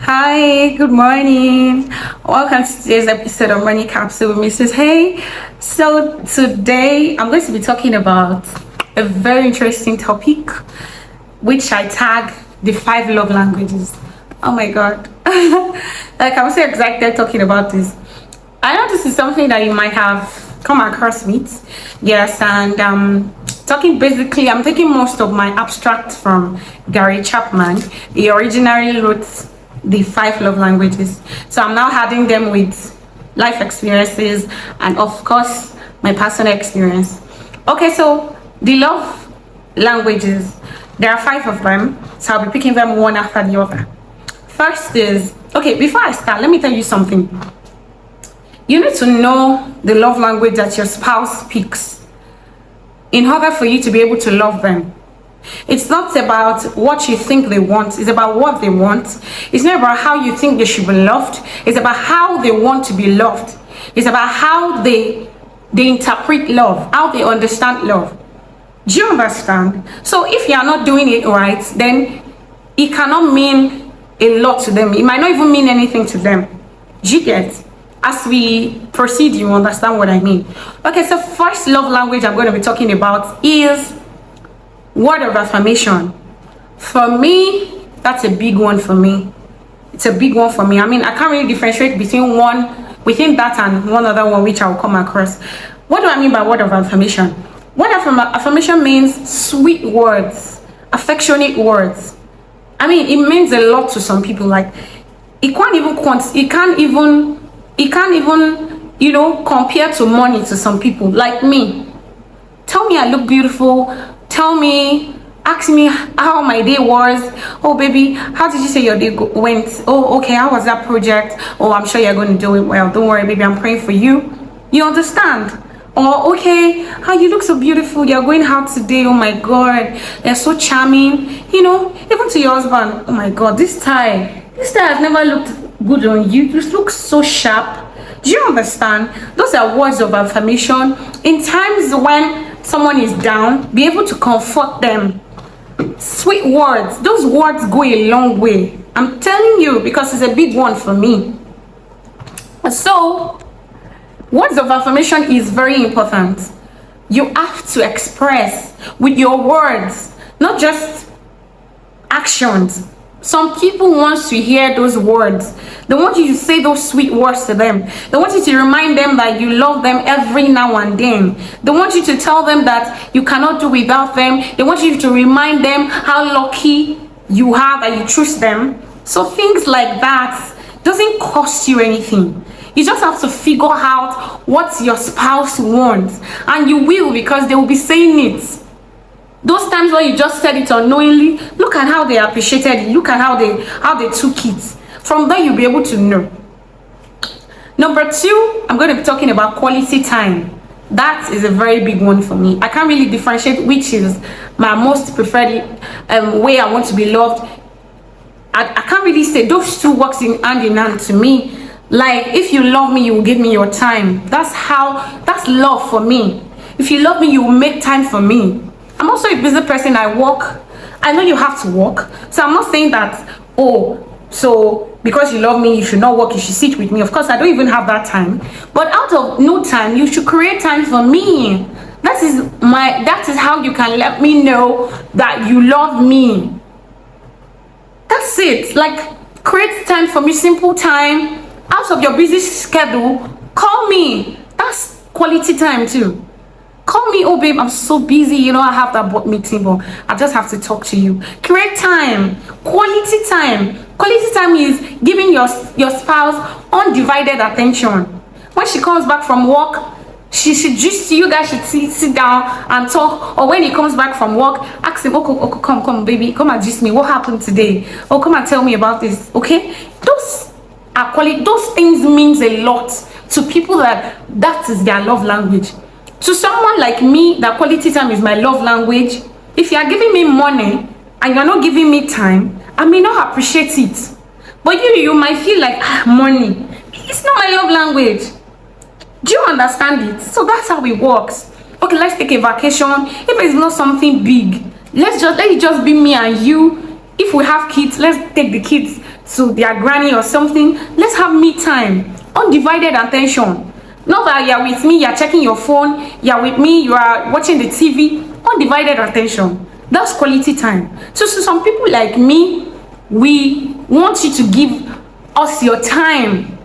Hi, good morning. Welcome to today's episode of Money Capsule with Mrs. Hey. So today I'm going to be talking about a very interesting topic, which I tag the 5 love languages. Oh my god. Like I'm so excited talking about this. I know this is something that you might have come across with. Yes, and I'm taking most of my abstract from Gary Chapman. He originally wrote the 5 love languages. So I'm now adding them with life experiences and of course my personal experience. Okay, so the love languages, there are 5 of them, so I'll be picking them one after the other. First is, okay, before I start, let me tell you something. You need to know the love language that your spouse speaks in order for you to be able to love them. It's not about what you think they want, it's about what they want. It's not about how you think they should be loved, it's about how they want to be loved. It's about how they interpret love, how they understand love. Do you understand? So if you are not doing it right, then it cannot mean a lot to them. It might not even mean anything to them. Do you get? As we proceed, you understand what I mean. Okay, so first love language I'm going to be talking about is word of affirmation. For me, that's a big one for me. It's a big one for me. I mean, I can't really differentiate within that and one other one which I'll come across. What do I mean by word of affirmation? Word of affirmation means sweet words, affectionate words. I mean, it means a lot to some people. Like, it can't even compare to money to some people. Like me, tell me I look beautiful, ask me how my day was. Oh baby, how did you say your day went? Oh, okay, how was that project? Oh, I'm sure you're going to do it well, don't worry baby, I'm praying for you. You understand? Or okay, how you look so beautiful, you're going out today, oh my god, they're so charming. Even to your husband, oh my god, this tie has never looked good on you, you look so sharp. Do you understand? Those are words of affirmation. In times when someone is down, be able to comfort them. Sweet words, those words go a long way. I'm telling you, because it's a big one for me. So words of affirmation is very important. You have to express with your words, not just actions. Some people want to hear those words. They want you to say those sweet words to them. They want you to remind them that you love them every now and then. They want you to tell them that you cannot do without them. They want you to remind them how lucky you are that you choose them. So things like that doesn't cost you anything. You just have to figure out what your spouse wants, and you will, because they will be saying it. Those times when you just said it unknowingly, look at how they appreciated it. Look at how they took it. From there, you'll be able to know. Number 2, I'm going to be talking about quality time. That is a very big one for me. I can't really differentiate which is my most preferred way I want to be loved. I can't really say those two works in hand to me. Like, if you love me, you will give me your time. That's love for me. If you love me, you will make time for me. I'm also a busy person. I work. I know you have to work. So I'm not saying that, oh, so because you love me, you should not work, you should sit with me. Of course, I don't even have that time. But out of no time, you should create time for me. That is how you can let me know that you love me. That's it. Like, create time for me, simple time. Out of your busy schedule, call me. That's quality time too. Call me, oh babe, I'm so busy, I have that board meeting, but I just have to talk to you. Create time. Quality time. Quality time is giving your spouse undivided attention. When she comes back from work, she should just, you guys should sit down and talk. Or when he comes back from work, ask him, oh, come baby, come and gist me, what happened today? Oh, come and tell me about this. Okay, those things means a lot to people that is their love language. To someone like me, that quality time is my love language. If you are giving me money and you're not giving me time, I may not appreciate it. But you might feel like, money, it's not my love language. Do you understand it? So that's how it works. Okay, let's take a vacation. If it's not something big, let it just be me and you. If we have kids, let's take the kids to their granny or something. Let's have me time, undivided attention. Not that you're with me, you're checking your phone, you're with me, you are watching the TV. Undivided attention. That's quality time. So some people like me, we want you to give us your time.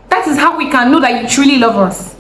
That is how we can know that you truly love us.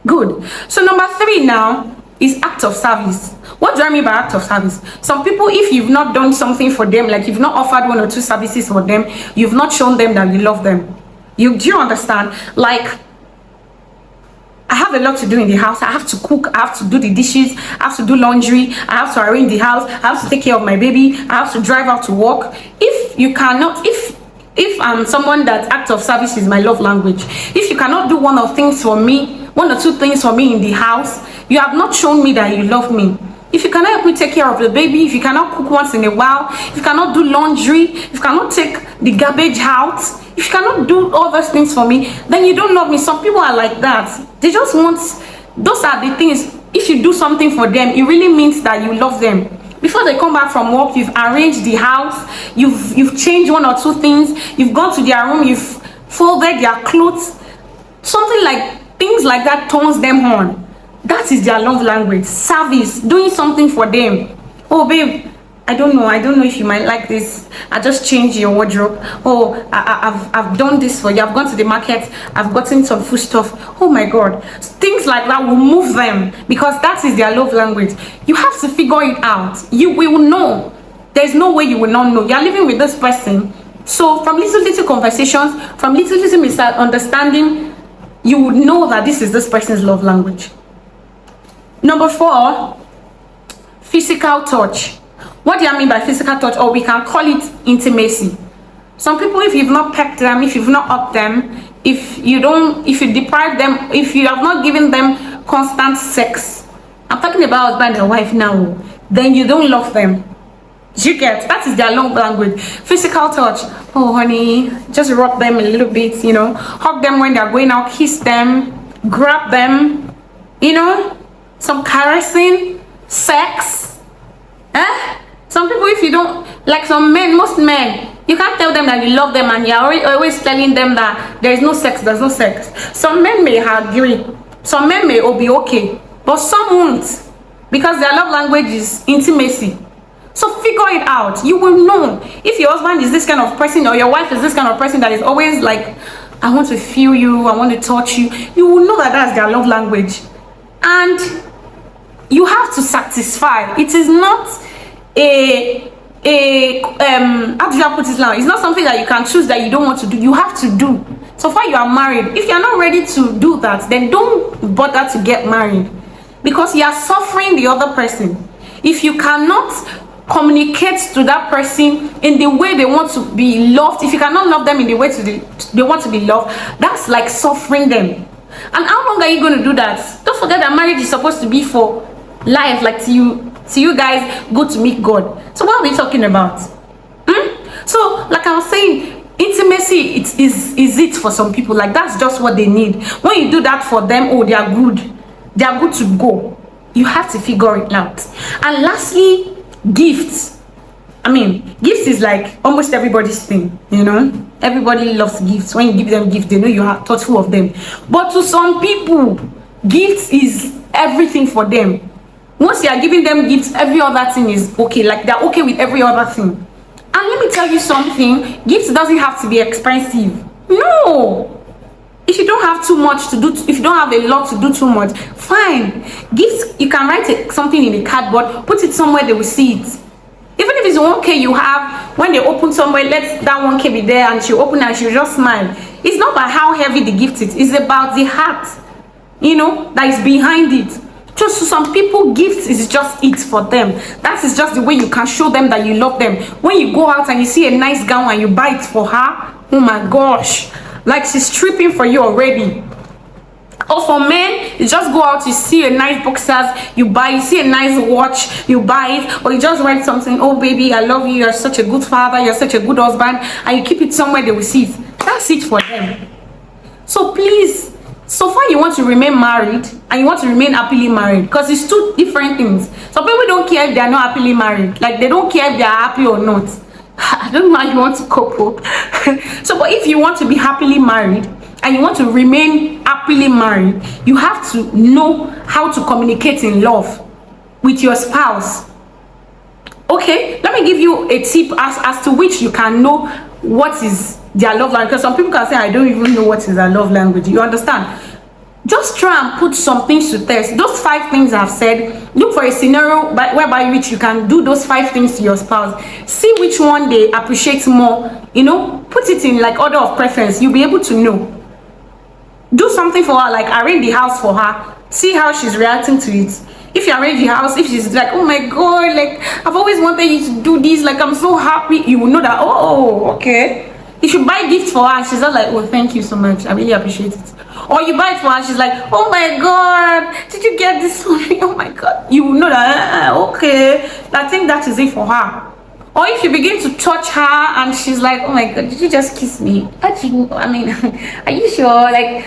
Good. So number 3 now is act of service. What do I mean by act of service? Some people, if you've not done something for them, like you've not offered 1 or 2 services for them, you've not shown them that you love them. Do you understand? Like, I have a lot to do in the house. I have to cook, I have to do the dishes, I have to do laundry, I have to arrange the house, I have to take care of my baby, I have to drive out to work. If you cannot, if I'm someone that act of service is my love language, if you cannot do 1 or 2 things for me in the house, you have not shown me that you love me. If you cannot help me take care of the baby, if you cannot cook once in a while, if you cannot do laundry, if you cannot take the garbage out, if you cannot do all those things for me, then you don't love me. Some people are like that. They just want, those are the things. If you do something for them, it really means that you love them. Before they come back from work, you've arranged the house, you've changed 1 or 2 things, you've gone to their room, you've folded their clothes. Something like, things like that turns them on. That is their love language. Service, doing something for them. Oh babe, I don't know if you might like this. I just changed your wardrobe. Oh, I've done this for you. I've gone to the market, I've gotten some food stuff. Oh my God. Things like that will move them, because that is their love language. You have to figure it out. You will know. There's no way you will not know. You're living with this person. So from little conversations, from little misunderstanding, you would know that this person's love language. Number 4, physical touch. What do I mean by physical touch? Or we can call it intimacy. Some people, if you've not pecked them, if you've not upped them, if you deprive them, if you have not given them constant sex, I'm talking about husband and wife now, then you don't love them. You get, that is their love language. Physical touch. Oh honey, just rub them a little bit, hug them when they're going out, kiss them, grab them, some caressing, sex. Some people, if you don't, like some men, most men, you can't tell them that you love them and you're always telling them that there is no sex, there's no sex. Some men may agree, some men may be okay, but some won't, because their love language is intimacy. So figure it out. You will know if your husband is this kind of person, or your wife is this kind of person that is always like, I want to feel you, I want to touch you. You will know that that's their love language. And you have to satisfy. It is not how do I put it now? It's not something that you can choose that you don't want to do. You have to do. So far you are married. If you're not ready to do that, then don't bother to get married, because you are suffering the other person. If you cannot communicate to that person in the way they want to be loved, if you cannot love them in the way they want to be loved, that's like suffering them. And how long are you going to do that? Don't forget that marriage is supposed to be for life, like till you guys go to meet God. So what are we talking about? So like I was saying, intimacy is it for some people. Like that's just what they need. When you do that for them, oh, they are good to go. You have to figure it out. And lastly, gifts. I mean, gifts is like almost everybody's thing, everybody loves gifts. When you give them gifts, they know you are thoughtful of them. But to some people, gifts is everything for them. Once you are giving them gifts, every other thing is okay. Like they're okay with every other thing. And let me tell you something, gifts doesn't have to be expensive. No. If you don't have too much to do, if you don't have a lot to do too much, fine. Gifts, you can write something in a cardboard, put it somewhere they will see it. Even if it's 1K you have, when they open somewhere, let that 1K be there, and she'll open and she'll just smile. It's not about how heavy the gift is, it's about the heart, that is behind it. Just to some people, gifts is just it for them. That is just the way you can show them that you love them. When you go out and you see a nice gown and you buy it for her, oh my gosh, like she's tripping for you already. Or for men, you just go out, you see a nice boxers, you see a nice watch, you buy it. Or you just write something, oh baby, I love you, you're such a good father, you're such a good husband, and you keep it somewhere they will see it. That's it for them. So please, so far you want to remain married and you want to remain happily married, because it's two different things. Some people don't care if they are not happily married, like they don't care if they are happy or not. I don't know how you want to couple. So, but if you want to be happily married and you want to remain happily married, you have to know how to communicate in love with your spouse. Okay, let me give you a tip as to which you can know what is their love language, because some people can say, I don't even know what is their love language. You understand? Just try and put some things to test. Those 5 things I've said, look for a scenario whereby which you can do those 5 things to your spouse. See which one they appreciate more, you know, put it in like order of preference. You'll be able to know. Do something for her, like arrange the house for her. See how she's reacting to it. If you arrange the house, if she's like, oh my god, like I've always wanted you to do this, like I'm so happy, you will know that, oh, okay. If you buy gifts for her and she's not like, oh, thank you so much, I really appreciate it. Or you buy it for her, she's like, oh my god, did you get this for me? Oh my god. You will know that, okay, I think that is it for her. Or if you begin to touch her and she's like, oh my god, did you just kiss me? I mean, are you sure? Like,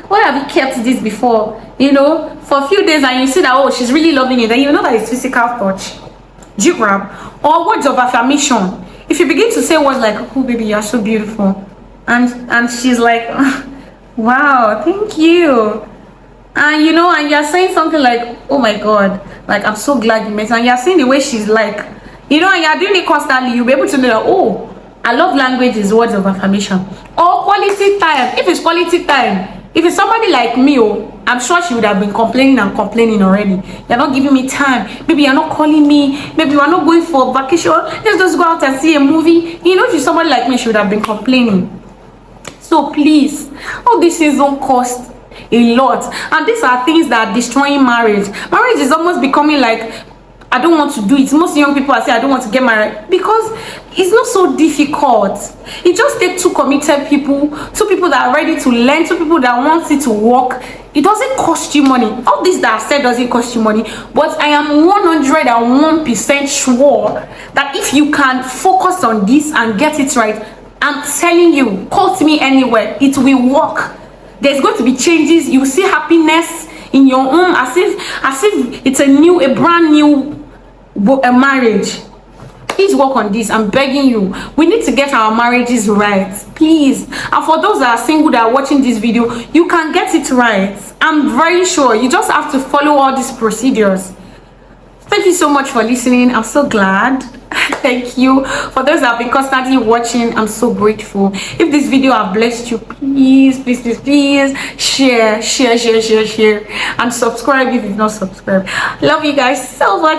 why have you kept this before? You know, for a few days and you see that, oh, she's really loving you, then you know that it's physical touch. Do you grab? Or words of affirmation. If you begin to say words like, oh baby, you're so beautiful, and she's like, wow, thank you. And you know, and you're saying something like, oh my god, like I'm so glad you met her, and you're seeing the way she's like, you know, and you're doing it constantly, you'll be able to know that, oh, I love language is words of affirmation. Or quality time. If it's quality time, if it's somebody like me, oh, I'm sure she would have been complaining and complaining already. You're not giving me time. Maybe you're not calling me. Maybe you're not going for vacation. Let's just go out and see a movie. You know, if she's somebody like me, she would have been complaining. So please, all these things don't cost a lot. And these are things that are destroying marriage. Marriage is almost becoming like, I don't want to do it. Most young people are saying, I don't want to get married, because it's not so difficult. It just takes 2 committed people, 2 people that are ready to learn, 2 people that want it to work. It doesn't cost you money. All this that I've said doesn't cost you money, but I am 101% sure that if you can focus on this and get it right, I'm telling you, call me anywhere, it will work. There's going to be changes. You will see happiness in your home, as if it's a brand new marriage. Please work on this. I'm begging you. We need to get our marriages right, please. And for those that are single that are watching this video, you can get it right. I'm very sure. You just have to follow all these procedures. Thank you so much for listening. I'm so glad. Thank you. For those that have been constantly watching, I'm so grateful. If this video have blessed you, please share and subscribe if you've not subscribed. Love you guys so much.